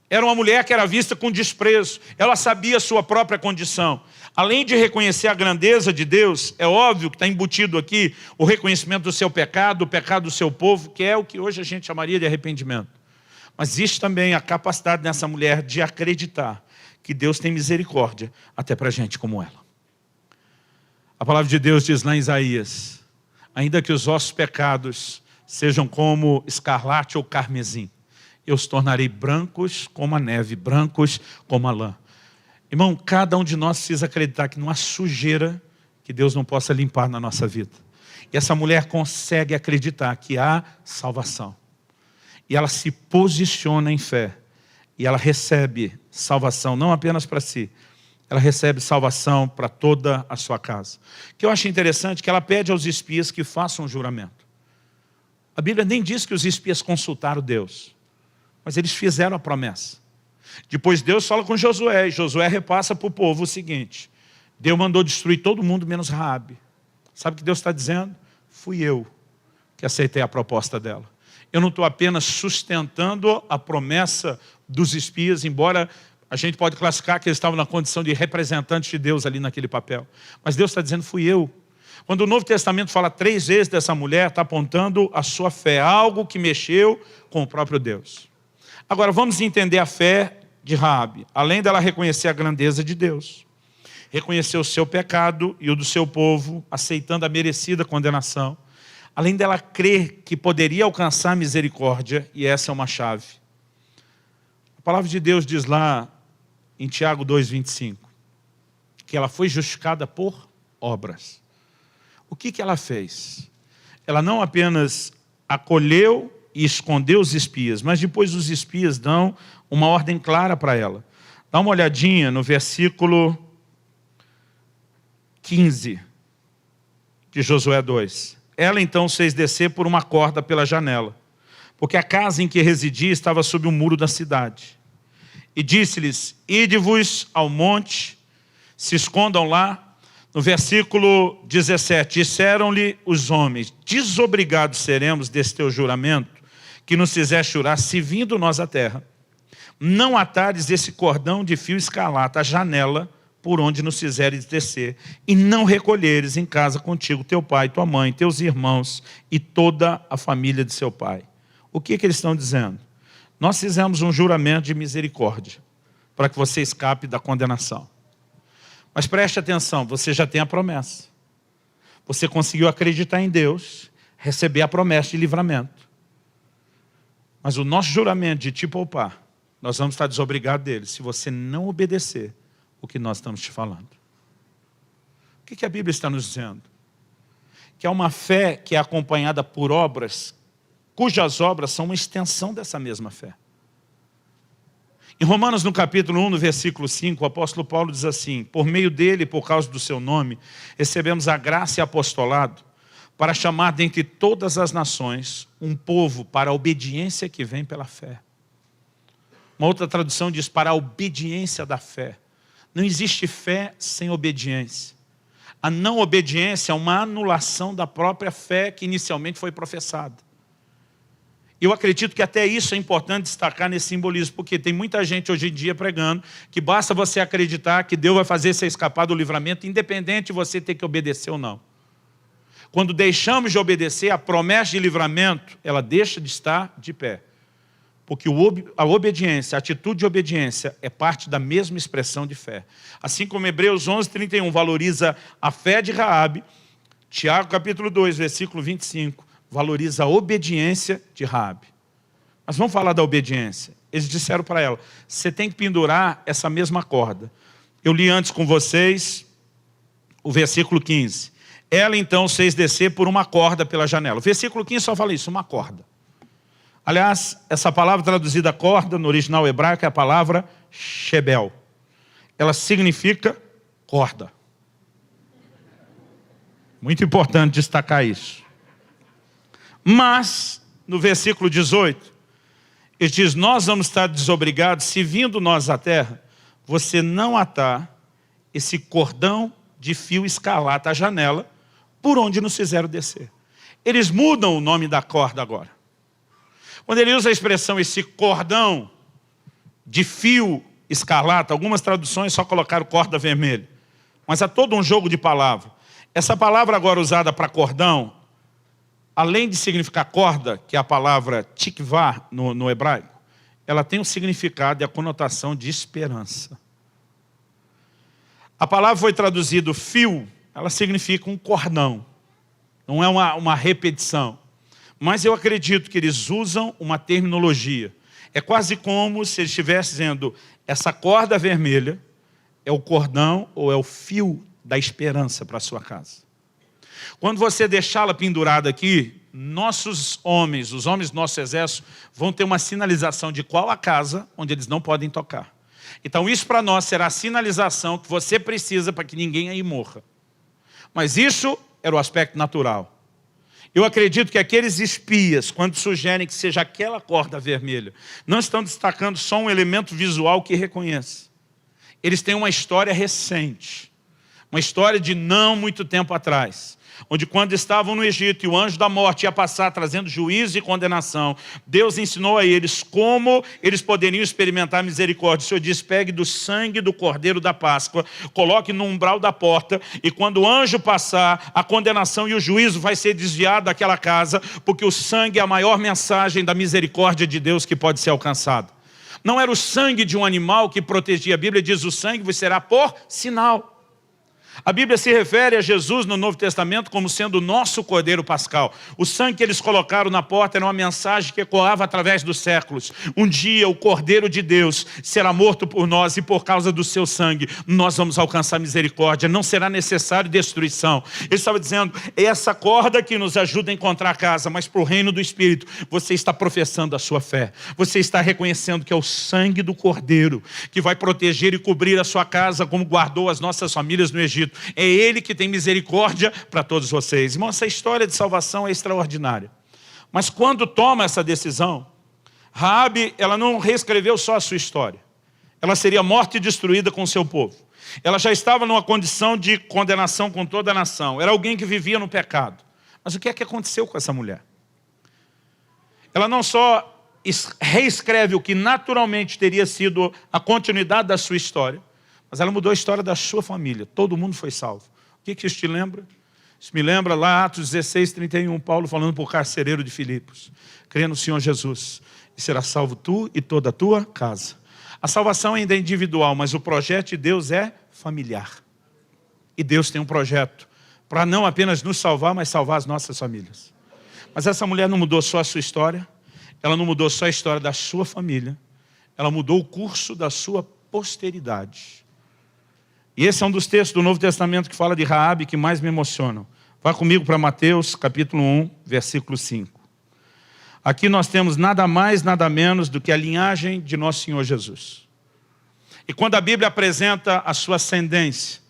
Era uma mulher que era vista com desprezo. Ela sabia a sua própria condição. Além de reconhecer a grandeza de Deus, é óbvio que está embutido aqui o reconhecimento do seu pecado, o pecado do seu povo, que é o que hoje a gente chamaria de arrependimento. Mas existe também a capacidade dessa mulher de acreditar que Deus tem misericórdia até para gente como ela. A palavra de Deus diz lá em Isaías: ainda que os vossos pecados sejam como escarlate ou carmesim, eu os tornarei brancos como a neve, brancos como a lã. Irmão, cada um de nós precisa acreditar que não há sujeira que Deus não possa limpar na nossa vida. E essa mulher consegue acreditar que há salvação. e ela se posiciona em fé. E ela recebe salvação, não apenas para si. Ela recebe salvação para toda a sua casa. O que eu acho interessante é que ela pede aos espias que façam um juramento. A Bíblia nem diz que os espias consultaram Deus, mas eles fizeram a promessa. Depois Deus fala com Josué, e Josué repassa para o povo o seguinte: Deus mandou destruir todo mundo menos Raabe. Sabe o que Deus está dizendo? Fui eu que aceitei a proposta dela. Eu não estou apenas sustentando a promessa dos espias, embora a gente pode classificar que eles estavam na condição de representantes de Deus ali naquele papel. Mas Deus está dizendo, fui eu. Quando o Novo Testamento fala 3 vezes dessa mulher, está apontando a sua fé, algo que mexeu com o próprio Deus. Agora vamos entender a fé de Raabe. Além dela reconhecer a grandeza de Deus, reconhecer o seu pecado e o do seu povo, aceitando a merecida condenação, além dela crer que poderia alcançar misericórdia, e essa é uma chave. A palavra de Deus diz lá em Tiago 2,25, que ela foi justificada por obras. O que ela fez? Ela não apenas acolheu e escondeu os espias, mas depois os espias dão uma ordem clara para ela. Dá uma olhadinha no versículo 15 de Josué 2. Ela então os fez descer por uma corda pela janela, porque a casa em que residia estava sob o muro da cidade. E disse-lhes, ide-vos ao monte, se escondam lá. No versículo 17, disseram-lhe os homens, desobrigados seremos desse teu juramento, que nos fizeste jurar, se vindo nós à terra, não atares esse cordão de fio escarlata à janela, por onde nos fizeres descer, e não recolheres em casa contigo teu pai, tua mãe, teus irmãos e toda a família de seu pai. O que eles estão dizendo? Nós fizemos um juramento de misericórdia, para que você escape da condenação. Mas preste atenção, você já tem a promessa. Você conseguiu acreditar em Deus, receber a promessa de livramento. Mas o nosso juramento de te poupar, nós vamos estar desobrigados dele, se você não obedecer o que nós estamos te falando. O que a Bíblia está nos dizendo? Que é uma fé que é acompanhada por obras, cujas obras são uma extensão dessa mesma fé. Em Romanos, no capítulo 1, no versículo 5, o apóstolo Paulo diz assim, por meio dele, por causa do seu nome, recebemos a graça e apostolado para chamar dentre todas as nações um povo para a obediência que vem pela fé. Uma outra tradução diz para a obediência da fé. Não existe fé sem obediência. A não obediência é uma anulação da própria fé que inicialmente foi professada. Eu acredito que até isso é importante destacar nesse simbolismo, porque tem muita gente hoje em dia pregando que basta você acreditar que Deus vai fazer você escapar do livramento, independente de você ter que obedecer ou não. Quando deixamos de obedecer, a promessa de livramento, ela deixa de estar de pé. Porque a obediência, a atitude de obediência é parte da mesma expressão de fé. Assim como Hebreus 11:31 valoriza a fé de Raabe, Tiago capítulo 2, versículo 25, valoriza a obediência de Raabe. Mas vamos falar da obediência. Eles disseram para ela, você tem que pendurar essa mesma corda. Eu li antes com vocês o versículo 15. Ela então os fez descer por uma corda pela janela. O versículo 15 só fala isso, uma corda. Aliás, essa palavra traduzida corda, no original hebraico, é a palavra shebel. Ela significa corda. Muito importante destacar isso. Mas, no versículo 18, ele diz, nós vamos estar desobrigados, se vindo nós à terra, você não atar esse cordão de fio escarlata à janela, por onde nos fizeram descer. Eles mudam o nome da corda agora. Quando ele usa a expressão, esse cordão de fio escarlata, algumas traduções só colocaram corda vermelha, mas há todo um jogo de palavras. Essa palavra agora usada para cordão, além de significar corda, que é a palavra tikvah no hebraico, ela tem um significado e a conotação de esperança. A palavra foi traduzida fio, ela significa um cordão, não é uma repetição. Mas eu acredito que eles usam uma terminologia. É quase como se eles estivessem dizendo, essa corda vermelha é o cordão ou é o fio da esperança para a sua casa. Quando você deixá-la pendurada aqui, nossos homens, os homens do nosso exército, vão ter uma sinalização de qual a casa onde eles não podem tocar. Então isso para nós será a sinalização que você precisa para que ninguém aí morra. Mas isso era o aspecto natural. Eu acredito que aqueles espias, quando sugerem que seja aquela corda vermelha, não estão destacando só um elemento visual que reconheça. Eles têm uma história recente, uma história de não muito tempo atrás, onde quando estavam no Egito e o anjo da morte ia passar trazendo juízo e condenação, Deus ensinou a eles como eles poderiam experimentar misericórdia. O Senhor diz, pegue do sangue do cordeiro da Páscoa, coloque no umbral da porta, e quando o anjo passar, a condenação e o juízo vai ser desviado daquela casa, porque o sangue é a maior mensagem da misericórdia de Deus que pode ser alcançada. Não era o sangue de um animal que protegia. A Bíblia diz, o sangue vos será por sinal. A Bíblia se refere a Jesus no Novo Testamento como sendo o nosso Cordeiro Pascal. O sangue que eles colocaram na porta era uma mensagem que ecoava através dos séculos. Um dia o Cordeiro de Deus será morto por nós e por causa do seu sangue nós vamos alcançar misericórdia. Não será necessário destruição. Ele estava dizendo, é essa corda que nos ajuda a encontrar a casa, mas para o reino do Espírito você está professando a sua fé. Você está reconhecendo que é o sangue do Cordeiro que vai proteger e cobrir a sua casa como guardou as nossas famílias no Egito. É Ele que tem misericórdia para todos vocês. Irmão, essa história de salvação é extraordinária. Mas quando toma essa decisão, Raabe, ela não reescreveu só a sua história. Ela seria morta e destruída com o seu povo. Ela já estava numa condição de condenação com toda a nação. Era alguém que vivia no pecado. Mas o que é que aconteceu com essa mulher? Ela não só reescreve o que naturalmente teria sido a continuidade da sua história, mas ela mudou a história da sua família. Todo mundo foi salvo. O que isso te lembra? Isso me lembra lá, Atos 16, 31, Paulo falando para o carcereiro de Filipos. Crê no Senhor Jesus, e será salvo tu e toda a tua casa. A salvação ainda é individual, mas o projeto de Deus é familiar. E Deus tem um projeto para não apenas nos salvar, mas salvar as nossas famílias. Mas essa mulher não mudou só a sua história, ela não mudou só a história da sua família, ela mudou o curso da sua posteridade. E esse é um dos textos do Novo Testamento que fala de Raabe que mais me emocionam. Vá comigo para Mateus, capítulo 1, versículo 5. Aqui nós temos nada mais, nada menos do que a linhagem de nosso Senhor Jesus. E quando a Bíblia apresenta a sua ascendência,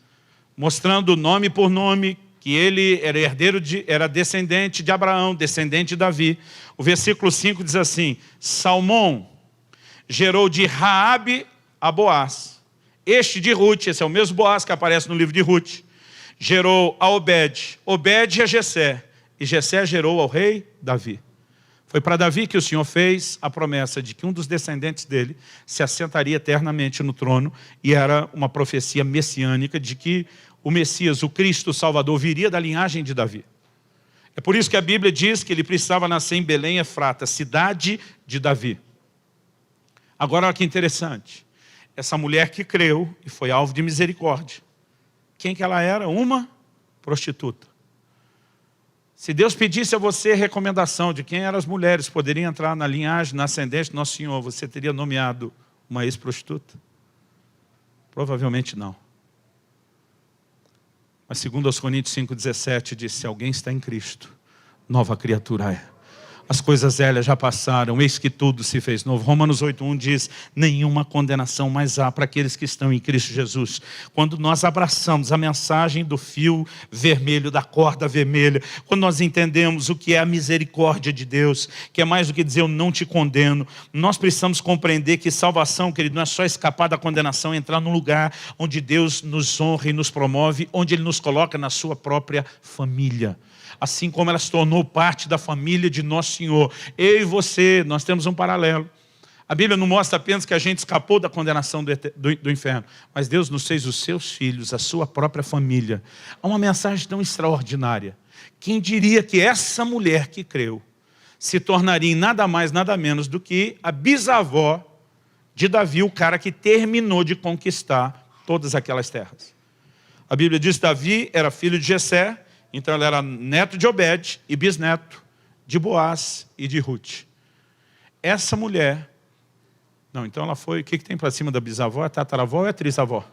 mostrando nome por nome, que ele era era descendente de Abraão, descendente de Davi, o versículo 5 diz assim, Salmão gerou de Raabe a Boaz. Este de Ruth, esse é o mesmo Boaz que aparece no livro de Ruth, gerou a Obed, Obed a Jessé, e Jessé gerou ao rei Davi. Foi para Davi que o Senhor fez a promessa de que um dos descendentes dele se assentaria eternamente no trono, e era uma profecia messiânica de que o Messias, o Cristo, o Salvador, viria da linhagem de Davi. É por isso que a Bíblia diz que ele precisava nascer em Belém Efrata, cidade de Davi. Agora olha que interessante. Essa mulher que creu e foi alvo de misericórdia. Quem que ela era? Uma prostituta. Se Deus pedisse a você recomendação de quem eram as mulheres que poderiam entrar na linhagem, na ascendência do Nosso Senhor, você teria nomeado uma ex-prostituta? Provavelmente não. Mas segundo aos Coríntios 5,17 diz, se alguém está em Cristo, nova criatura é. As coisas velhas já passaram, eis que tudo se fez novo. Romanos 8,1 diz, nenhuma condenação mais há para aqueles que estão em Cristo Jesus. Quando nós abraçamos a mensagem do fio vermelho, da corda vermelha, quando nós entendemos o que é a misericórdia de Deus, que é mais do que dizer eu não te condeno, nós precisamos compreender que salvação, querido, não é só escapar da condenação, é entrar num lugar onde Deus nos honra e nos promove, onde Ele nos coloca na sua própria família. Assim como ela se tornou parte da família de Nosso Senhor. Eu e você, nós temos um paralelo. A Bíblia não mostra apenas que a gente escapou da condenação do inferno, mas Deus nos fez os seus filhos, a sua própria família. Há uma mensagem tão extraordinária. Quem diria que essa mulher que creu se tornaria em nada mais, nada menos do que a bisavó de Davi, o cara que terminou de conquistar todas aquelas terras. A Bíblia diz que Davi era filho de Jessé, então ele era neto de Obed e bisneto de Boaz e de Ruth. Essa mulher, então ela foi, o que tem para cima da bisavó? É tataravó ou é trisavó?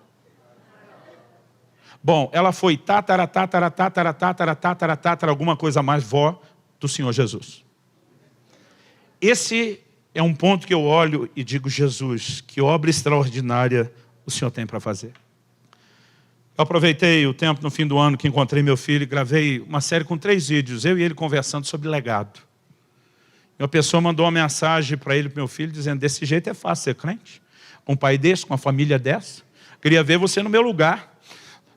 Bom, ela foi tatara, alguma coisa mais, vó do Senhor Jesus. Esse é um ponto que eu olho e digo, Jesus, que obra extraordinária o Senhor tem para fazer. Eu aproveitei o tempo no fim do ano que encontrei meu filho e gravei uma série com 3 vídeos, eu e ele conversando sobre legado. E uma pessoa mandou uma mensagem para ele, para meu filho, dizendo, desse jeito é fácil ser crente? Com um pai desse, com uma família dessa? Queria ver você no meu lugar,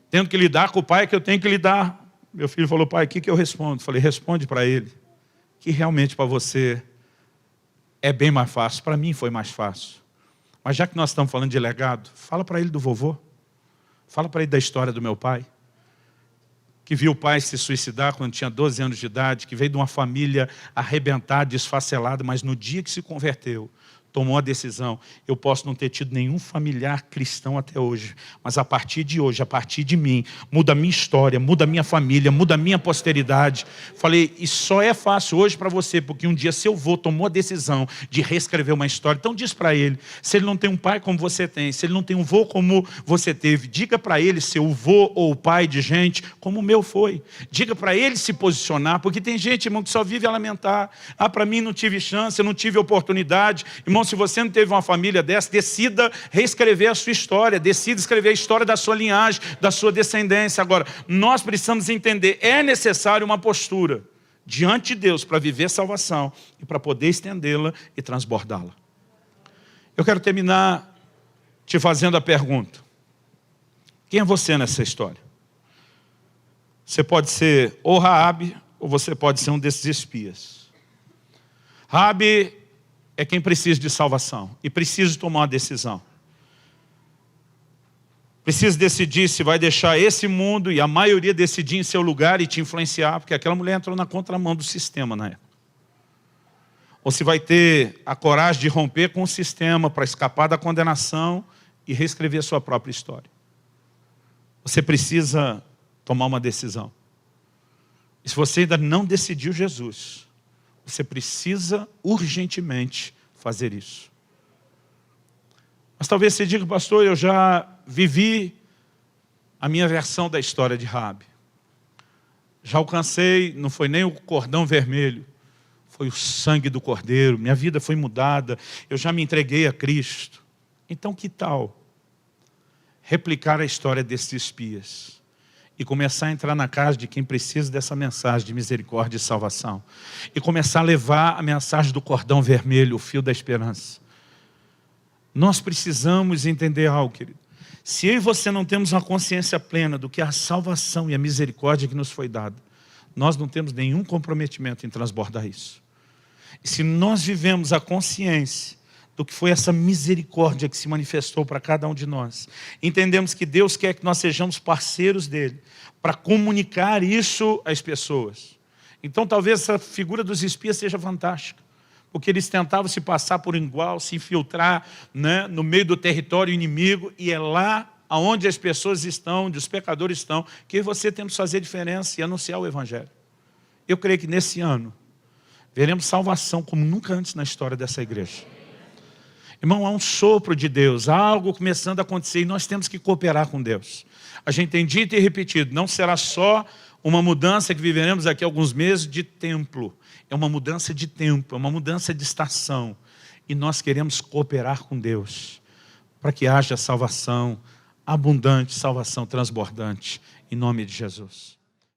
tendo que lidar com o pai que eu tenho que lidar. Meu filho falou, pai, o que eu respondo? Falei, responde para ele, que realmente para você é bem mais fácil. Para mim foi mais fácil. Mas já que nós estamos falando de legado, fala para ele do vovô. Fala para ele da história do meu pai, que viu o pai se suicidar quando tinha 12 anos de idade, que veio de uma família arrebentada, desfacelada, mas no dia que se converteu, tomou a decisão. Eu posso não ter tido nenhum familiar cristão até hoje, mas a partir de hoje, a partir de mim, muda a minha história, muda a minha família, muda a minha posteridade. Falei, e só é fácil hoje para você, porque um dia seu avô tomou a decisão de reescrever uma história. Então diz para ele, se ele não tem um pai como você tem, se ele não tem um avô como você teve, diga para ele ser o avô ou o pai de gente como o meu foi. Diga para ele se posicionar, porque tem gente, irmão, que só vive a lamentar. Ah, para mim não tive chance, eu não tive oportunidade. Irmão, se você não teve uma família dessa, decida reescrever a sua história, decida escrever a história da sua linhagem, da sua descendência. Agora, nós precisamos entender, é necessário uma postura diante de Deus para viver salvação e para poder estendê-la e transbordá-la. Eu quero terminar te fazendo a pergunta, quem é você nessa história? Você pode ser ou Raabe, ou você pode ser um desses espias. Raabe é quem precisa de salvação e precisa tomar uma decisão. Precisa decidir se vai deixar esse mundo e a maioria decidir em seu lugar e te influenciar, porque aquela mulher entrou na contramão do sistema na época. Ou se vai ter a coragem de romper com o sistema para escapar da condenação e reescrever a sua própria história. Você precisa tomar uma decisão. E se você ainda não decidiu Jesus, você precisa urgentemente fazer isso. Mas talvez você diga, pastor, eu já vivi a minha versão da história de Raabe. Já alcancei, não foi nem o cordão vermelho, foi o sangue do Cordeiro, minha vida foi mudada, eu já me entreguei a Cristo. Então que tal replicar a história desses espias e começar a entrar na casa de quem precisa dessa mensagem de misericórdia e salvação. E começar a levar a mensagem do cordão vermelho, o fio da esperança. Nós precisamos entender algo, querido. Se eu e você não temos uma consciência plena do que é a salvação e a misericórdia que nos foi dada, nós não temos nenhum comprometimento em transbordar isso. E se nós vivemos a consciência do que foi essa misericórdia que se manifestou para cada um de nós, entendemos que Deus quer que nós sejamos parceiros dele, para comunicar isso às pessoas. Então talvez essa figura dos espias seja fantástica, porque eles tentavam se passar por igual, se infiltrar, né, no meio do território inimigo, e é lá onde as pessoas estão, onde os pecadores estão, que você tem que fazer diferença e anunciar o Evangelho. Eu creio que nesse ano veremos salvação como nunca antes na história dessa igreja. Irmão, há um sopro de Deus, há algo começando a acontecer e nós temos que cooperar com Deus. A gente tem dito e repetido, não será só uma mudança que viveremos daqui a alguns meses de templo. É uma mudança de tempo, é uma mudança de estação. E nós queremos cooperar com Deus para que haja salvação abundante, salvação transbordante, em nome de Jesus.